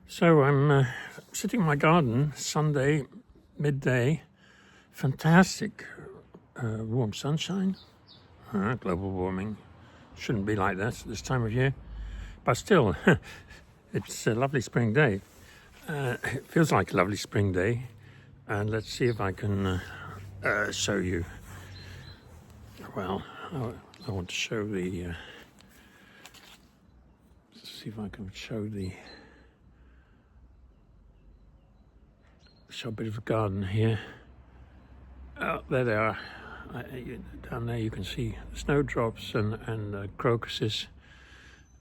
So I'm sitting in my garden, Sunday, midday, fantastic warm sunshine, global warming. Shouldn't be like that at this time of year, but still, it's a lovely spring day. It feels like a lovely spring day, and let's see if I can show you. Well, I want to show the, see if I can show a bit of a garden here. Oh, there they are. Down there you can see snowdrops and crocuses.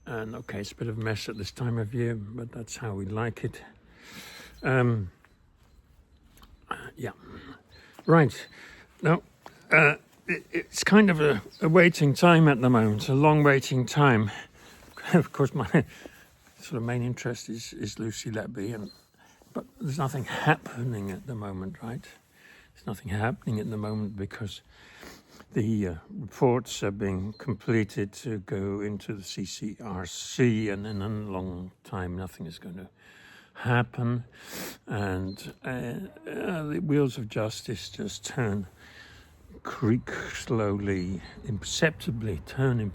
And okay, it's a bit of a mess at this time of year, but that's how we like it. Yeah. Right. Now, it's kind of a waiting time at the moment, a long waiting time. Of course, my sort of main interest is Lucy Letby, but there's nothing happening at the moment, right? There's nothing happening at the moment because the reports are being completed to go into the TCRS, and in a long time nothing is going to happen, and the wheels of justice just creak slowly, imperceptibly, and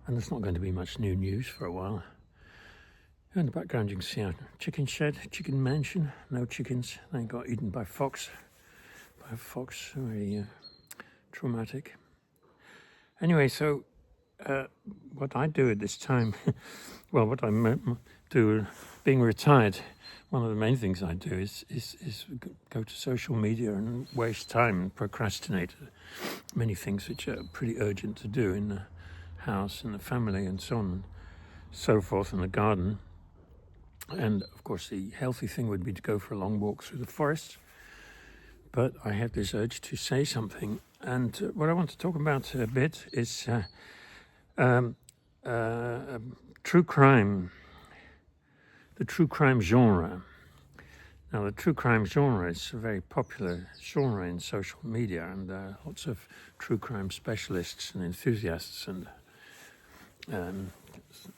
there's not going to be much new news for a while. In the background you can see a chicken shed, chicken mansion, no chickens, they got eaten by a fox, very traumatic. Anyway, so what I do at this time, well, what I do, being retired, one of the main things I do is go to social media and waste time and procrastinate many things which are pretty urgent to do in the house and the family and so on and so forth in the garden. And of course the healthy thing would be to go for a long walk through the forest, but I had this urge to say something, and what I want to talk about a bit is true crime, the true crime genre. Now, the true crime genre is a very popular genre in social media, and there are lots of true crime specialists and enthusiasts and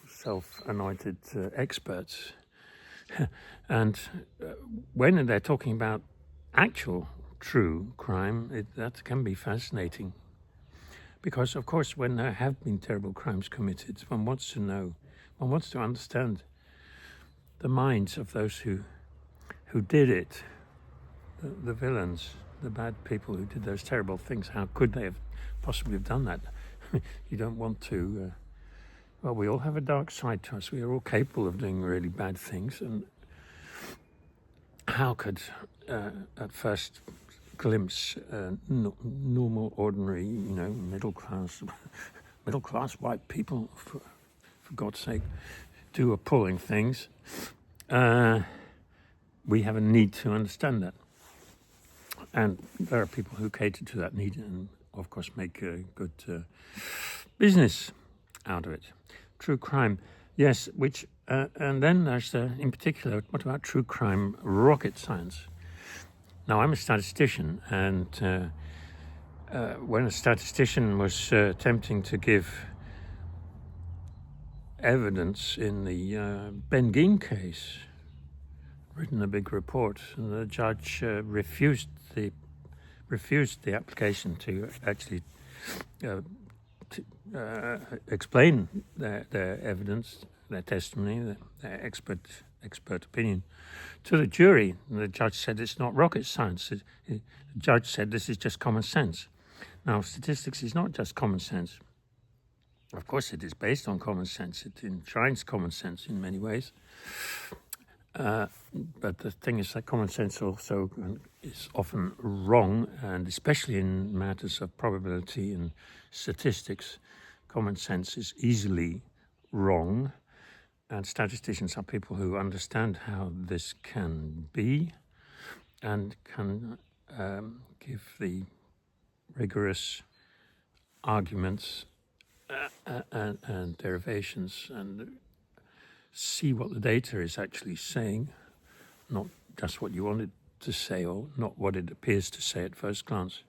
self-anointed experts. And when they're talking about actual true crime, that can be fascinating. Because, of course, when there have been terrible crimes committed, one wants to know, one wants to understand the minds of those who did it, the villains, the bad people who did those terrible things. How could they have possibly have done that? You don't want to... well, we all have a dark side to us. We are all capable of doing really bad things. And how could, at first glimpse, normal, ordinary, middle class white people, for God's sake, do appalling things? We have a need to understand that. And there are people who cater to that need and, of course, make a good business out of it. True crime, yes, which, and then there's, in particular, what about true crime rocket science? Now, I'm a statistician, and when a statistician was attempting to give evidence in the Ben case, written a big report, and the judge refused the application to actually explain their evidence, their testimony, their expert opinion to the jury. And the judge said it's not rocket science. The judge said this is just common sense. Now, statistics is not just common sense. Of course, it is based on common sense. It enshrines common sense in many ways. But the thing is that common sense also is often wrong, and especially in matters of probability and statistics, common sense is easily wrong. And statisticians are people who understand how this can be and can give the rigorous arguments and derivations and see what the data is actually saying, not just what you want it to say or not what it appears to say at first glance.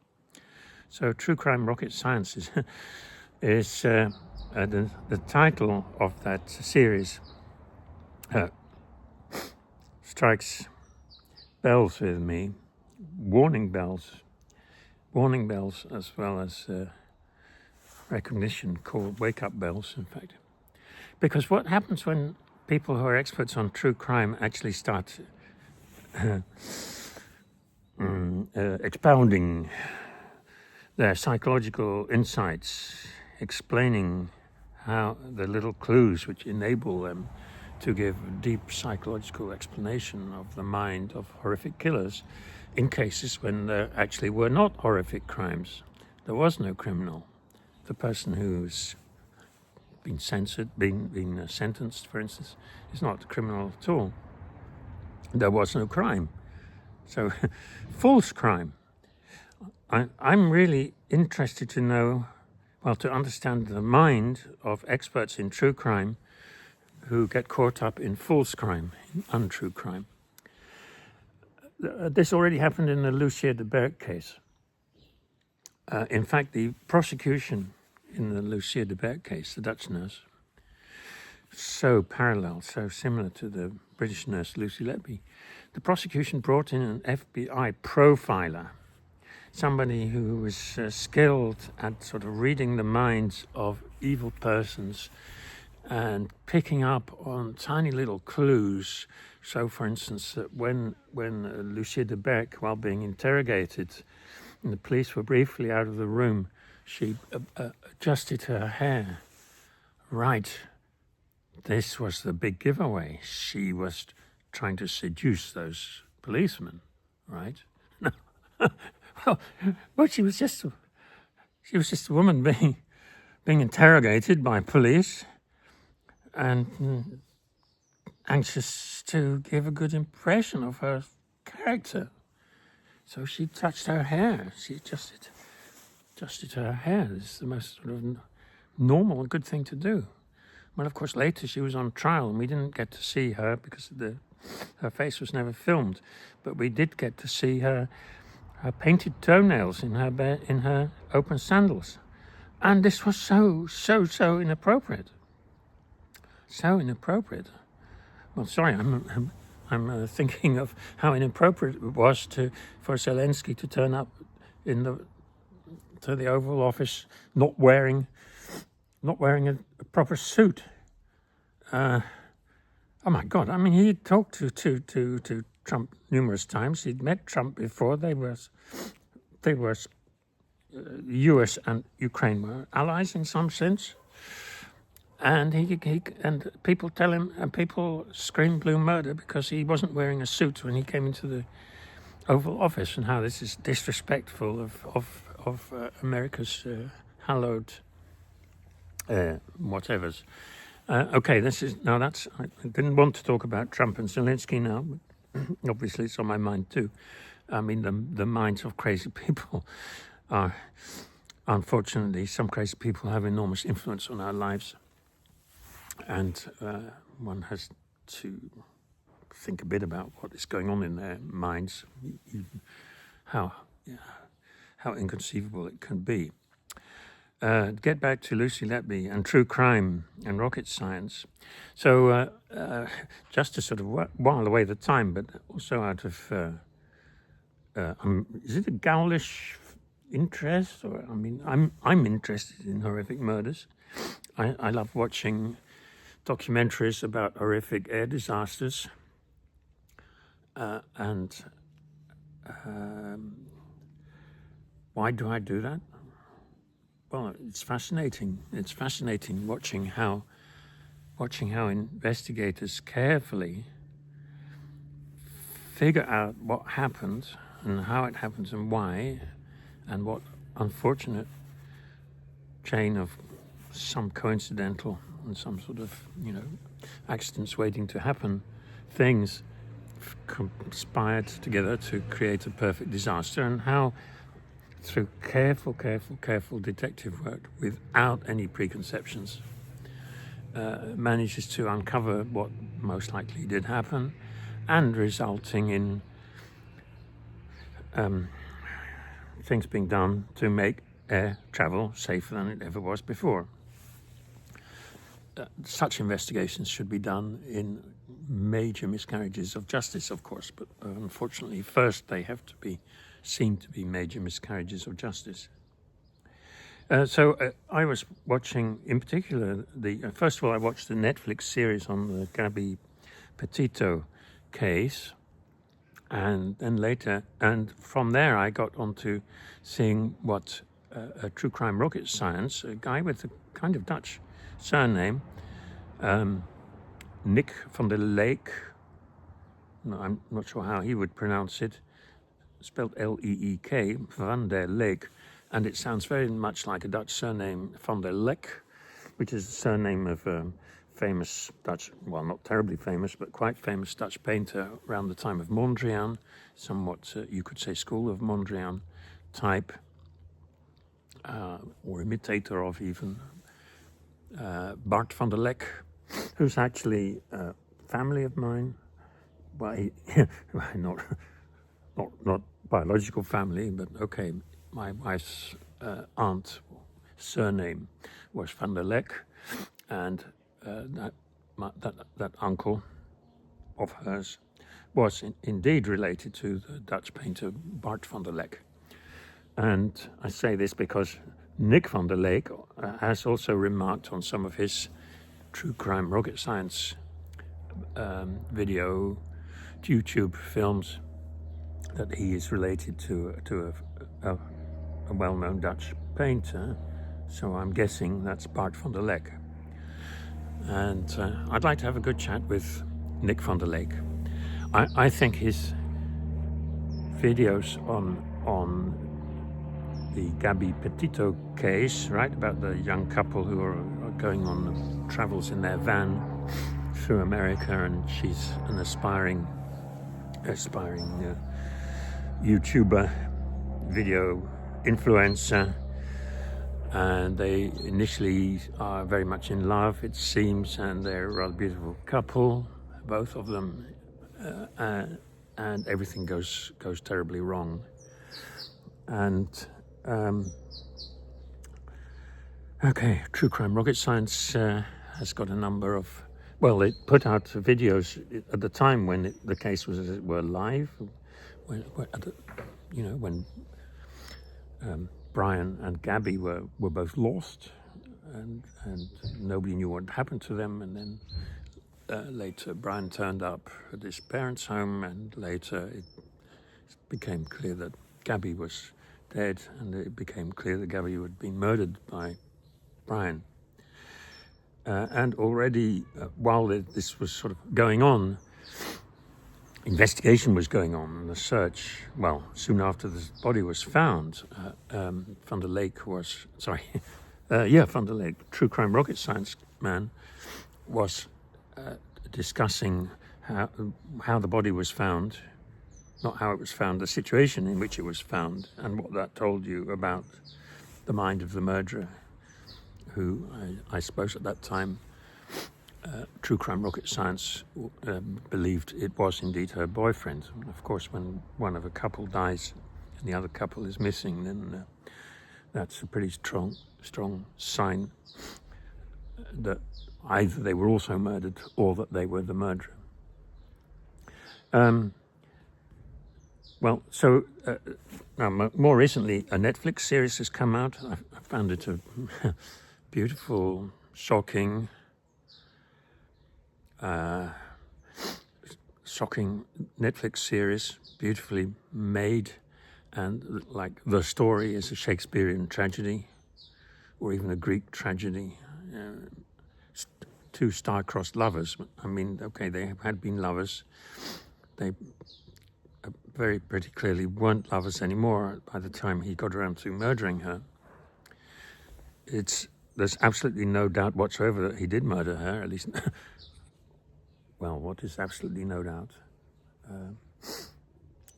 So True Crime Rocket Science is the title of that series. uh, strikes bells with me, warning bells as well as recognition, called wake-up bells, in fact. Because what happens when people who are experts on true crime actually start expounding their psychological insights, explaining how the little clues which enable them to give deep psychological explanation of the mind of horrific killers in cases when there actually were not horrific crimes. There was no criminal. The person who's been been sentenced, for instance, is not a criminal at all. There was no crime. So, false crime. I'm really interested to know, well, to understand the mind of experts in true crime who get caught up in false crime, in untrue crime. This already happened in the Lucy Letby case. In fact, the prosecution in the Lucy Letby case, the Dutch nurse, so parallel, so similar to the British nurse Lucy Letby. The prosecution brought in an FBI profiler, somebody who was skilled at sort of reading the minds of evil persons and picking up on tiny little clues. So, for instance, when Lucy Letby, while being interrogated, and the police were briefly out of the room, she adjusted her hair. Right. This was the big giveaway. She was trying to seduce those policemen, right? Well, she was just a woman being interrogated by police and anxious to give a good impression of her character. So she touched her hair. She adjusted her hair. This is the most sort of normal, good thing to do. Well, of course, later she was on trial and we didn't get to see her because her face was never filmed. But we did get to see her painted toenails in her open sandals. And this was so inappropriate. So inappropriate. Well, sorry, I'm thinking of how inappropriate it was for Zelensky to turn up to the Oval Office not wearing a proper suit. Oh my God! I mean, he talked to Trump numerous times. He'd met Trump before. They were U.S. and Ukraine were allies in some sense. And and people tell him, and people scream blue murder because he wasn't wearing a suit when he came into the Oval Office, and how this is disrespectful of America's hallowed whatevers. Okay, I didn't want to talk about Trump and Zelensky now, but obviously it's on my mind too. I mean, the minds of crazy people are, unfortunately, some crazy people have enormous influence on our lives. And one has to think a bit about what is going on in their minds, how inconceivable it can be. Get back to Lucy Letby and true crime and rocket science. So just to sort of while away the time, but also out of, is it a ghoulish interest? Or I mean, I'm interested in horrific murders. I love watching documentaries about horrific air disasters. And why do I do that? Well, it's fascinating. It's fascinating watching how investigators carefully figure out what happened and how it happened and why, and what unfortunate chain of some coincidental and some sort of, accidents waiting to happen, things conspired together to create a perfect disaster, and how through careful detective work without any preconceptions manages to uncover what most likely did happen, and resulting in things being done to make air travel safer than it ever was before. Such investigations should be done in major miscarriages of justice, of course, but unfortunately first they have to be seen to be major miscarriages of justice. So I was watching, in particular, first of all I watched the Netflix series on the Gabby Petito case, and then later, and from there I got onto seeing what a true crime rocket science, a guy with a kind of Dutch surname, Nick van der Leek, no, I'm not sure how he would pronounce it, spelled L-E-E-K, van der Leek, and it sounds very much like a Dutch surname, van der Leek, which is the surname of famous Dutch, well, not terribly famous, but quite famous Dutch painter around the time of Mondrian, somewhat, you could say, school of Mondrian type, or imitator of even, Bart van der Lek, who's actually a family of mine. Well, not biological family, but okay, my wife's aunt surname was van der Lek, and that uncle of hers was indeed related to the Dutch painter Bart van der Lek. And I say this because Nick van der Leek has also remarked on some of his true crime rocket science video YouTube films that he is related to a well-known Dutch painter, so I'm guessing that's Bart van der Lek. And I'd like to have a good chat with Nick van der Leek. I think his videos on the Gabby Petito case, right, about the young couple who are going on travels in their van through America, and she's an aspiring YouTuber, video influencer, and they initially are very much in love, it seems, and they're a rather beautiful couple, both of them, and everything goes terribly wrong. And okay, True Crime Rocket Science has got a number of, well, it put out videos at the time when the case was, as it were, live, when Brian and Gabby were both lost, and nobody knew what happened to them, and then later Brian turned up at his parents' home, and later it became clear that Gabby was dead, and it became clear that Gabby had been murdered by Brian. And already, while this was sort of going on, investigation was going on, and the search, well, soon after the body was found, Van der Leek was, Van der Leek, True Crime Rocket Science man, was discussing how the body was found, not how it was found, the situation in which it was found, and what that told you about the mind of the murderer, who I suppose at that time True Crime Rocket Science believed it was indeed her boyfriend. Of course, when one of a couple dies and the other couple is missing, then that's a pretty strong sign that either they were also murdered or that they were the murderer. Well, so now more recently, a Netflix series has come out. I found it a beautiful, shocking Netflix series, beautifully made, and like the story is a Shakespearean tragedy, or even a Greek tragedy. Two star-crossed lovers. I mean, okay, they had been lovers. They very pretty clearly weren't lovers anymore by the time he got around to murdering her. There's absolutely no doubt whatsoever that he did murder her, at least. Well, what is absolutely no doubt?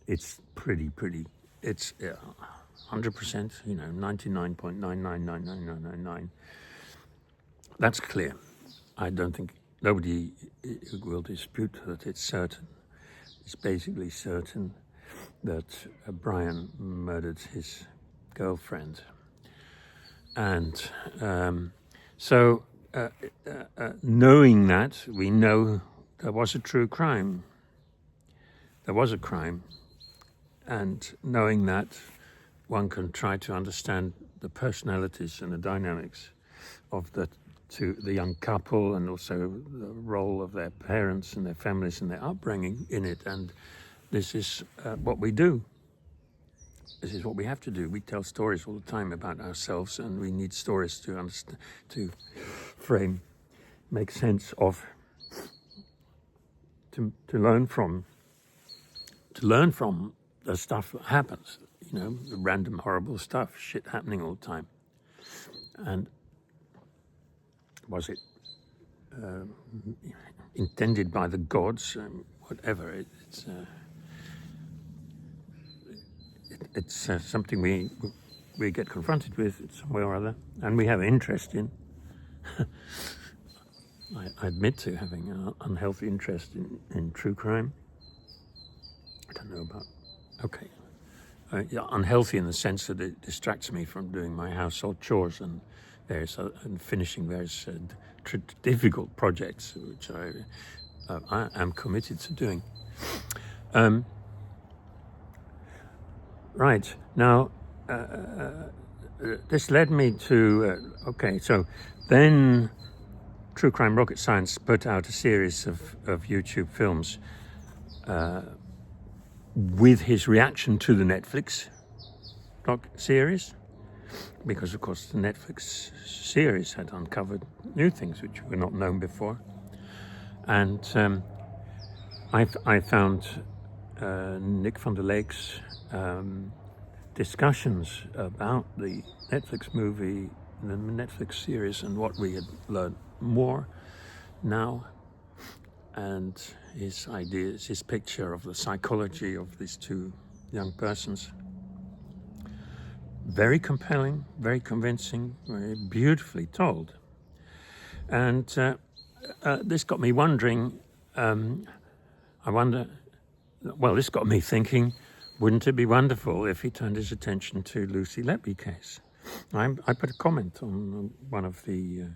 It's pretty. It's 100%, 99.9999999. That's clear. I don't think nobody will dispute that it's certain. It's basically certain that Brian murdered his girlfriend. And so knowing that, we know there was a true crime. There was a crime. And knowing that, one can try to understand the personalities and the dynamics of the young couple, and also the role of their parents and their families and their upbringing in it. And this is what we do. This is what we have to do. We tell stories all the time about ourselves, and we need stories to understand, to frame, make sense of, to learn from the stuff that happens. You know, the random, horrible stuff, shit happening all the time. And was it intended by the gods? Whatever. It's something we get confronted with in some way or other, and we have interest in. I admit to having an unhealthy interest in true crime. I don't know about. Okay. Yeah, unhealthy in the sense that it distracts me from doing my household chores and finishing various difficult projects, which I am committed to doing. Right, now this led me to so then True Crime Rocket Science put out a series of YouTube films with his reaction to the Netflix series, because of course the Netflix series had uncovered new things which were not known before. And I found Nick van der Leek's discussions about the Netflix movie, the Netflix series, and what we had learned more now, and his ideas, his picture of the psychology of these two young persons. Very compelling, very convincing, very beautifully told. And this got me wondering, this got me thinking, wouldn't it be wonderful if he turned his attention to Lucy Letby case? I put a comment on one of the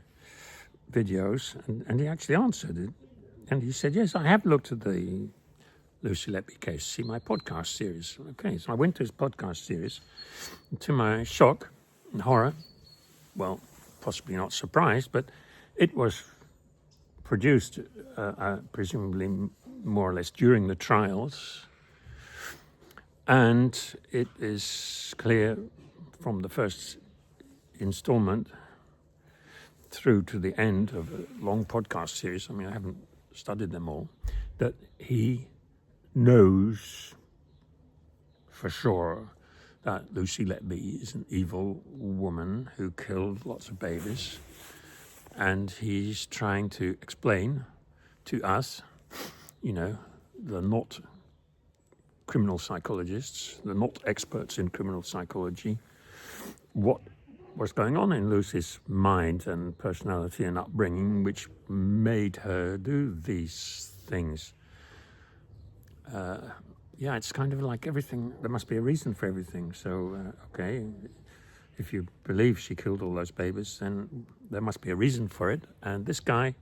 videos, and he actually answered it. And he said, yes, I have looked at the Lucy Letby case, see my podcast series. Okay, so I went to his podcast series. And to my shock and horror, well, possibly not surprised, but it was produced, presumably more or less during the trials. And it is clear from the first installment through to the end of a long podcast series, I mean, I haven't studied them all, that he knows for sure that Lucy Letby is an evil woman who killed lots of babies, and he's trying to explain to us, you know, the not criminal psychologists, the not experts in criminal psychology, what was going on in Lucy's mind and personality and upbringing which made her do these things. It's kind of like everything, there must be a reason for everything. So, if you believe she killed all those babies, then there must be a reason for it. And this guy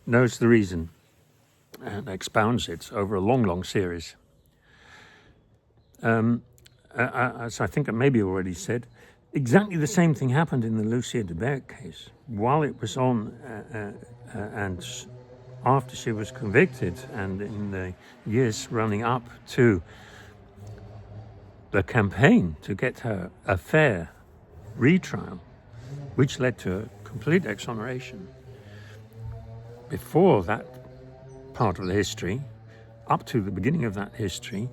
knows the reason and expounds it over a long, long series. As I think I maybe already said, exactly the same thing happened in the Lucy Letby case. While it was on and after she was convicted, and in the years running up to the campaign to get her a fair retrial, which led to a complete exoneration. Before that part of the history, up to the beginning of that history,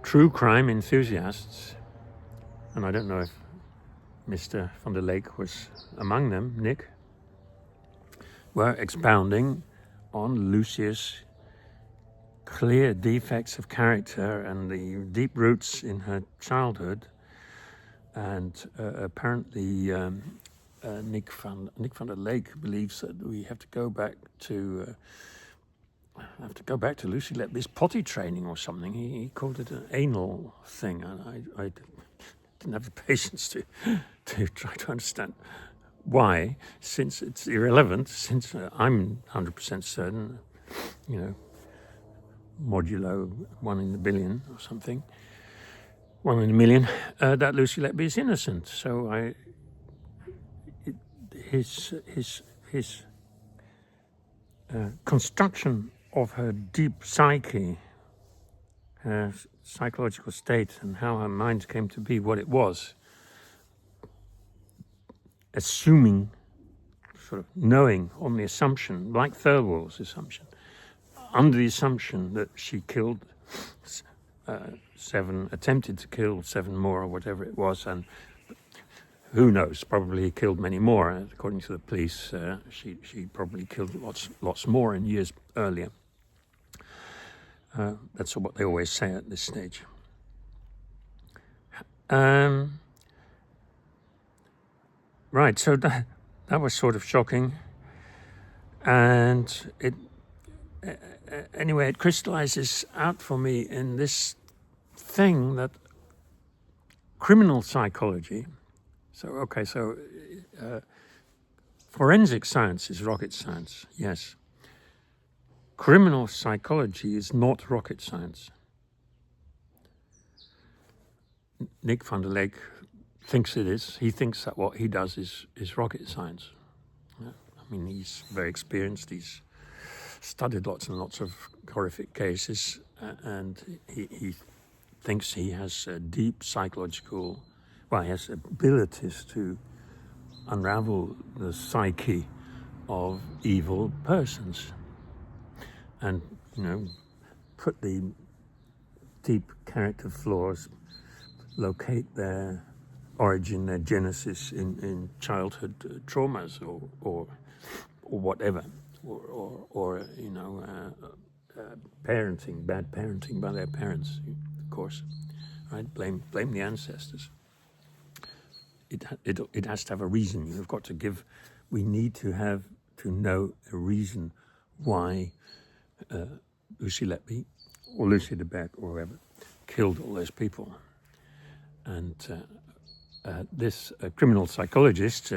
true crime enthusiasts, and I don't know if Mr. van der Leek was among them, Nick, were expounding on Lucy's clear defects of character and the deep roots in her childhood. And apparently Nick van der Leek believes that we have to go back to Lucy Letby's potty training or something. He called it an anal thing, and I didn't have the patience to try to understand Why? Since it's irrelevant, since I'm 100% certain, modulo 1 in a billion or something, 1 in a million, that Lucy Letby is innocent. So his construction of her deep psyche, her psychological state, and how her mind came to be what it was, assuming, sort of knowing on the assumption, like Thirlwall's assumption, under the assumption that she killed 7, attempted to kill 7 more or whatever it was, and who knows, probably he killed many more. According to the police, she probably killed lots more in years earlier. That's what they always say at this stage. Right, so that was sort of shocking, and anyway, it crystallizes out for me in this thing that criminal psychology. So forensic science is rocket science, yes. Criminal psychology is not rocket science. Nick van der Leek thinks it is. He thinks that what he does is rocket science. I mean, he's very experienced. He's studied lots and lots of horrific cases, and he thinks he has a deep psychological, he has abilities to unravel the psyche of evil persons and, put the deep character flaws, locate their origin, their genesis in childhood traumas or whatever, or parenting, bad parenting by their parents, of course, right? Blame the ancestors. It has to have a reason. You've got to give. We need to know a reason why Lucy Letby or Lucy de Beck or whoever killed all those people. And this criminal psychologist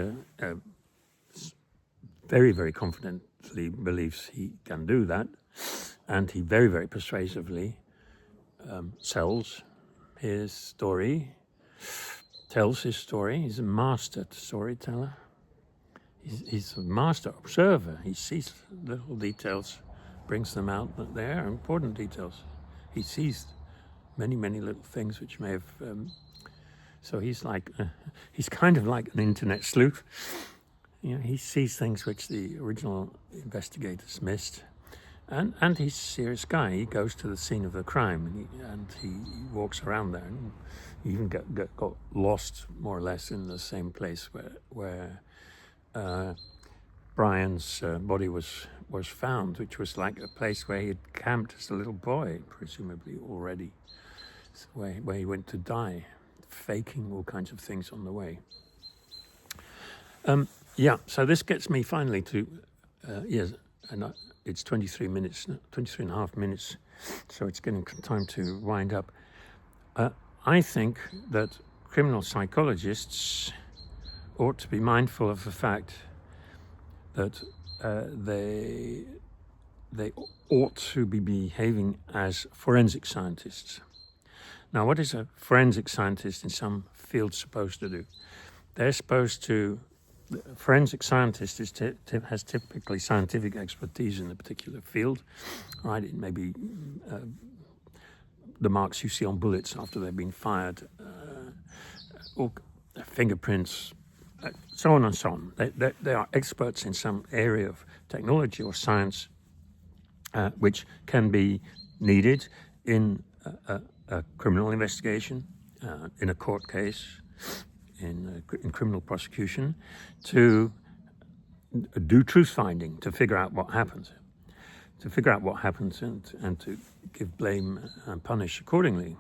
very, very confidently believes he can do that, and he very, very persuasively sells his story. Tells his story. He's a master storyteller. He's a master observer. He sees little details, brings them out, but they are important details. He sees many, many little things which may have... so he's kind of like an internet sleuth. He sees things which the original investigators missed. And he's a serious guy. He goes to the scene of the crime and he walks around there. And he even got lost, more or less, in the same place where Brian's body was found, which was like a place where he had camped as a little boy, presumably already, where he went to die, faking all kinds of things on the way. So this gets me finally to, it's 23 and a half minutes, so it's getting time to wind up. I think that criminal psychologists ought to be mindful of the fact that they ought to be behaving as forensic scientists. Now, what is a forensic scientist in some fields supposed to do? They're supposed to... Forensic scientist has typically scientific expertise in a particular field, right? It may be the marks you see on bullets after they've been fired, or fingerprints, so on and so on. They are experts in some area of technology or science which can be needed in a criminal investigation, in a court case, in criminal prosecution, to do truth finding, to figure out what happens, and to give blame and punish accordingly.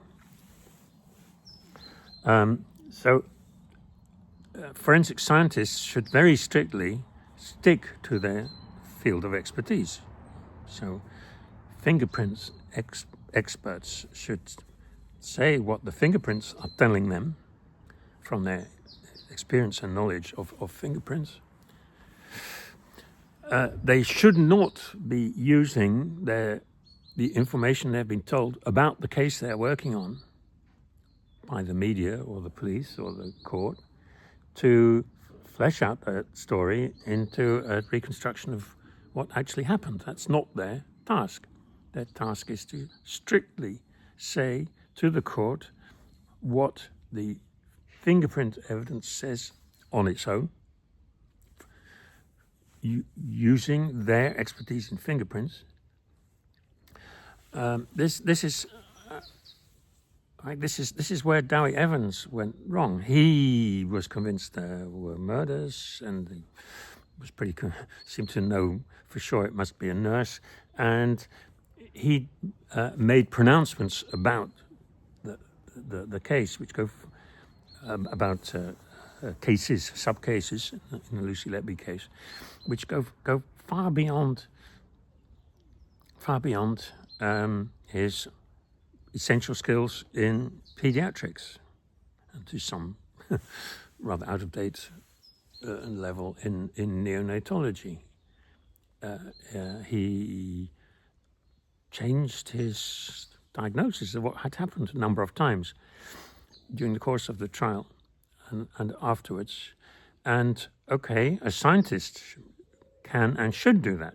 Forensic scientists should very strictly stick to their field of expertise. So fingerprints experts should say what the fingerprints are telling them from their experience and knowledge of fingerprints. They should not be using the information they've been told about the case they're working on by the media or the police or the court to flesh out that story into a reconstruction of what actually happened. That's not their task. Their task is to strictly say to the court what the fingerprint evidence says on its own, using their expertise in fingerprints. This is where Dowie Evans went wrong. He was convinced there were murders, and he was seemed to know for sure it must be a nurse, and he made pronouncements about the case, which go about cases, sub-cases in the Lucy Letby case, which go far beyond his essential skills in pediatrics, and to some rather out-of-date level in neonatology. He changed his diagnosis of what had happened a number of times during the course of the trial and afterwards. And okay, a scientist can and should do that.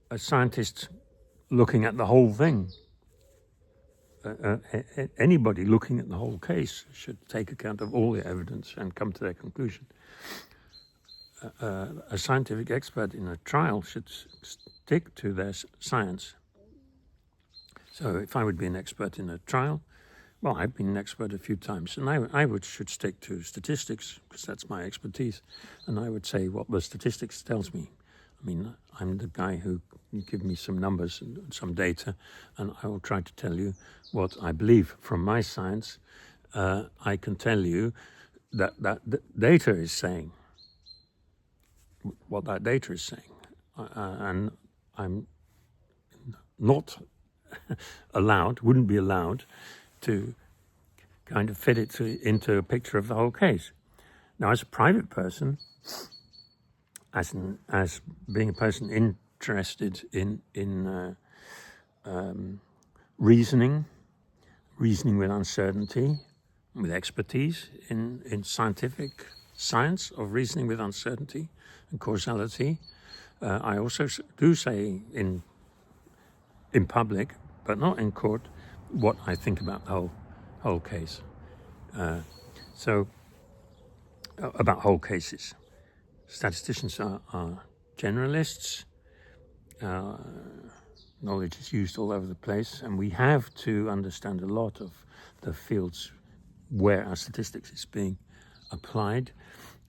A scientist looking at the whole thing, anybody looking at the whole case should take account of all the evidence and come to their conclusion. A scientific expert in a trial should stick to their science. So if I would be an expert in a trial, well, I've been an expert a few times, and I should stick to statistics, because that's my expertise, and I would say what the statistics tells me. I mean, I'm the guy who give me some numbers and some data, and I will try to tell you what I believe from my science. I can tell you that the data is saying what that data is saying, and I'm not wouldn't be allowed to kind of fit it into a picture of the whole case. Now, as a private person, as being a person interested in reasoning with uncertainty, with expertise in scientific science of reasoning with uncertainty and causality, I also do say in public, but not in court, what I think about the whole case. About whole cases. Statisticians are generalists. Knowledge is used all over the place, and we have to understand a lot of the fields where our statistics is being applied,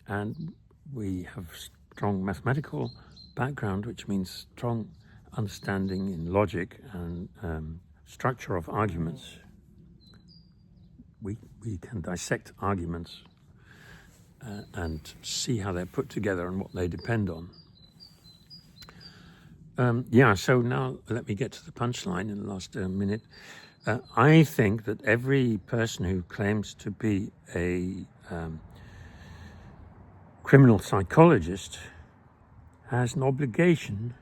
and we have strong mathematical background, which means strong understanding in logic and structure of arguments. We can dissect arguments and see how they're put together and what they depend on. So now let me get to the punchline in the last minute. I think that every person who claims to be a criminal psychologist has an obligation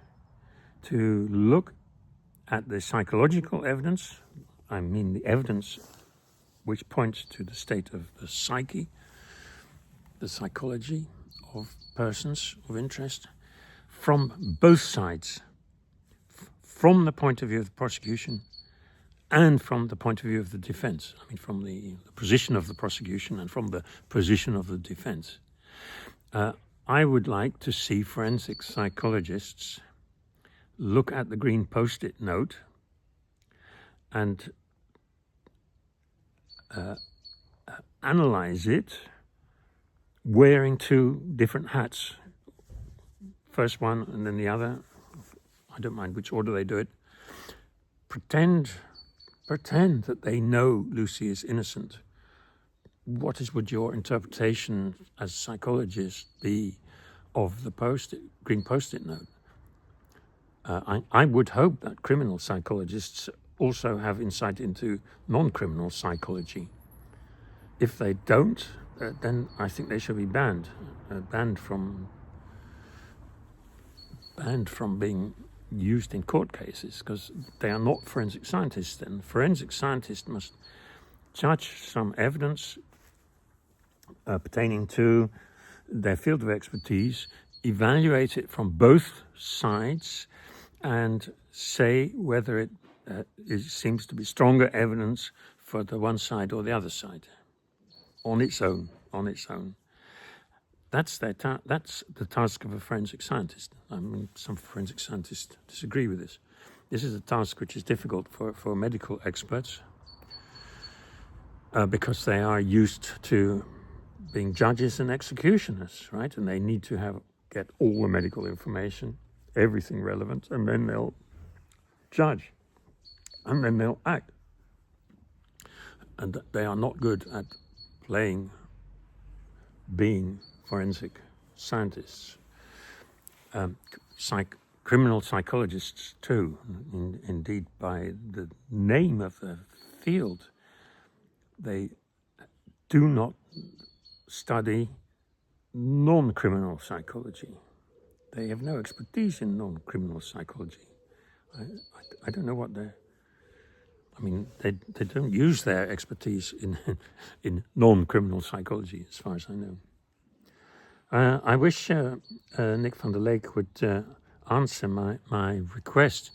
to look at the psychological evidence, I mean the evidence which points to the state of the psyche, the psychology of persons of interest, from both sides, from the point of view of the prosecution and from the point of view of the defense. I mean, from the position of the prosecution and from the position of the defense. I would like to see forensic psychologists look at the green post-it note and analyze it wearing two different hats. First one and then the other. I don't mind which order they do it. Pretend that they know Lucy is innocent. Would your interpretation as a psychologist be of the green post-it note? I would hope that criminal psychologists also have insight into non-criminal psychology. if they don't, then I think they should be banned from being used in court cases, because they are not forensic scientists. Then forensic scientists must judge some evidence pertaining to their field of expertise, evaluate it from both sides, and say whether it seems to be stronger evidence for the one side or the other side on its own. That's that's the task of a forensic scientist. I mean, some forensic scientists disagree with this. This is a task which is difficult for medical experts because they are used to being judges and executioners, right? And they need to get all the medical information, everything relevant, and then they'll judge, and then they'll act. And they are not good at being forensic scientists. Criminal psychologists too, indeed by the name of the field, they do not study non-criminal psychology. They have no expertise in non-criminal psychology. I don't know what they don't use their expertise in non-criminal psychology, as far as I know. I wish Nick van der Leek would answer my request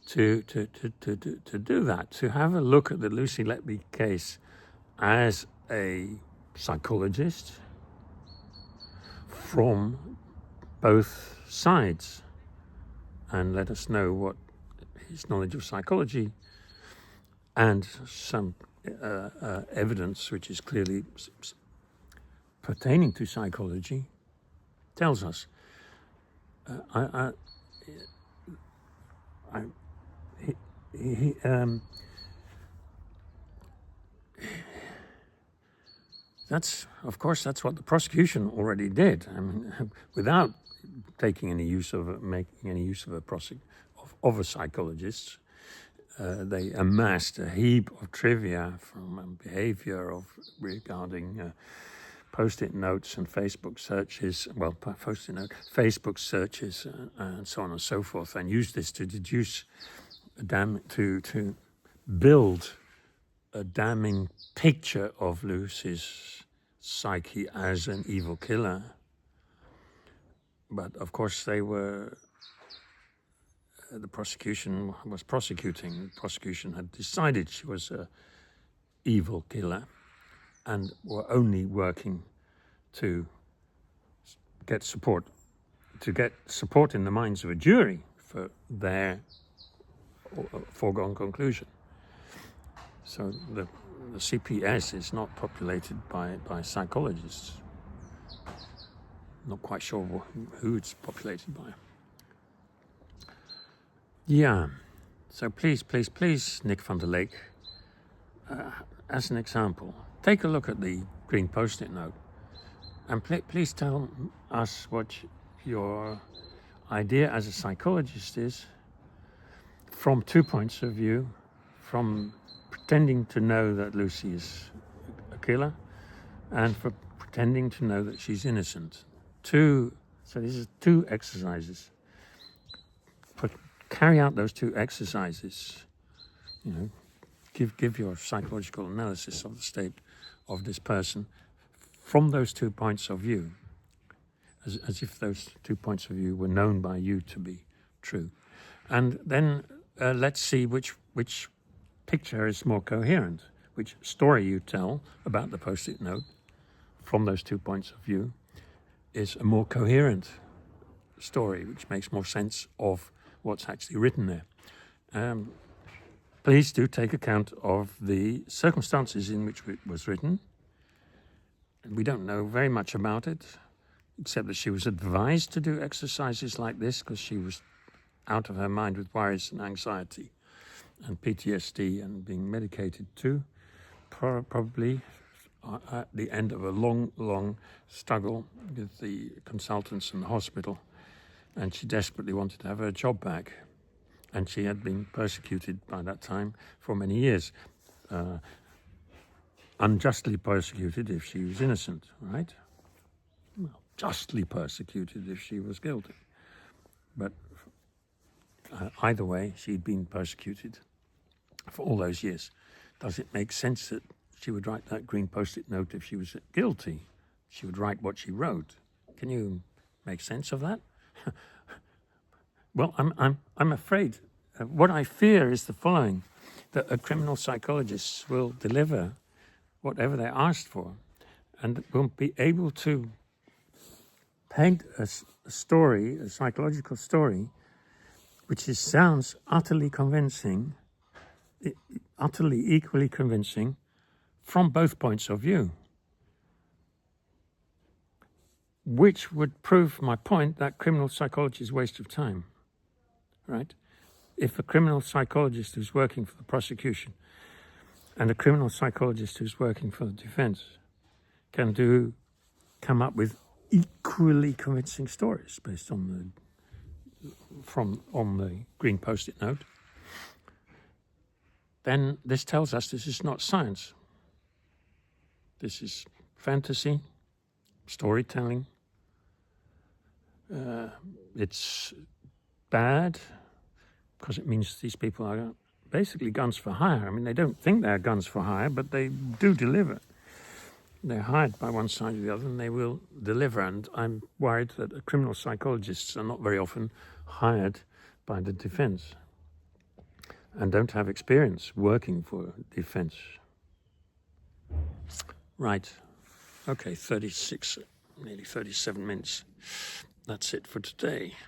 to do that, to have a look at the Lucy Letby case as a psychologist from both sides, and let us know what his knowledge of psychology and some evidence which is clearly pertaining to psychology tells us. That's what the prosecution already did. I mean, without making any use of a psychologist, they amassed a heap of trivia from behaviour regarding post-it notes and Facebook searches. Well, Facebook searches and so on and so forth, and used this to deduce to build a damning picture of Lucy's psyche as an evil killer. But of course the prosecution was prosecuting. The prosecution had decided she was an evil killer and were only working to get support in the minds of a jury for their foregone conclusion. So the CPS is not populated by psychologists. Not quite sure who it's populated by. Yeah, so please, Nick van der Leek, as an example, take a look at the green post-it note, and please tell us what your idea as a psychologist is from 2 points of view, from pretending to know that Lucy is a killer and for pretending to know that she's innocent. So these are 2 exercises. Carry out those 2 exercises. Give your psychological analysis of the state of this person from those 2 points of view, as if those 2 points of view were known by you to be true. And then let's see which picture is more coherent, which story you tell about the post-it note from those 2 points of view is a more coherent story, which makes more sense of what's actually written there. Please do take account of the circumstances in which it was written. We don't know very much about it, except that she was advised to do exercises like this because she was out of her mind with worries and anxiety and PTSD and being medicated too, probably at the end of a long struggle with the consultants and the hospital. And she desperately wanted to have her job back. And she had been persecuted by that time for many years. unjustly persecuted if she was innocent, right? Well, justly persecuted if she was guilty. But either way, she'd been persecuted for all those years. Does it make sense that she would write that green post-it note if she was guilty? She would write what she wrote. Can you make sense of that? Well, I'm afraid. What I fear is the following: that a criminal psychologist will deliver whatever they're asked for, and will be able to paint a story, a psychological story, which sounds utterly convincing, utterly equally convincing, from both points of view, which would prove my point that criminal psychology is a waste of time, right? If a criminal psychologist who's working for the prosecution and a criminal psychologist who's working for the defense can come up with equally convincing stories based on the green post-it note, then this tells us this is not science. This is fantasy, storytelling. It's bad because it means these people are basically guns for hire. I mean, they don't think they're guns for hire, but they do deliver. They're hired by one side or the other, and they will deliver. And I'm worried that criminal psychologists are not very often hired by the defense and don't have experience working for defense. Right. Okay, 36, nearly 37 minutes. That's it for today.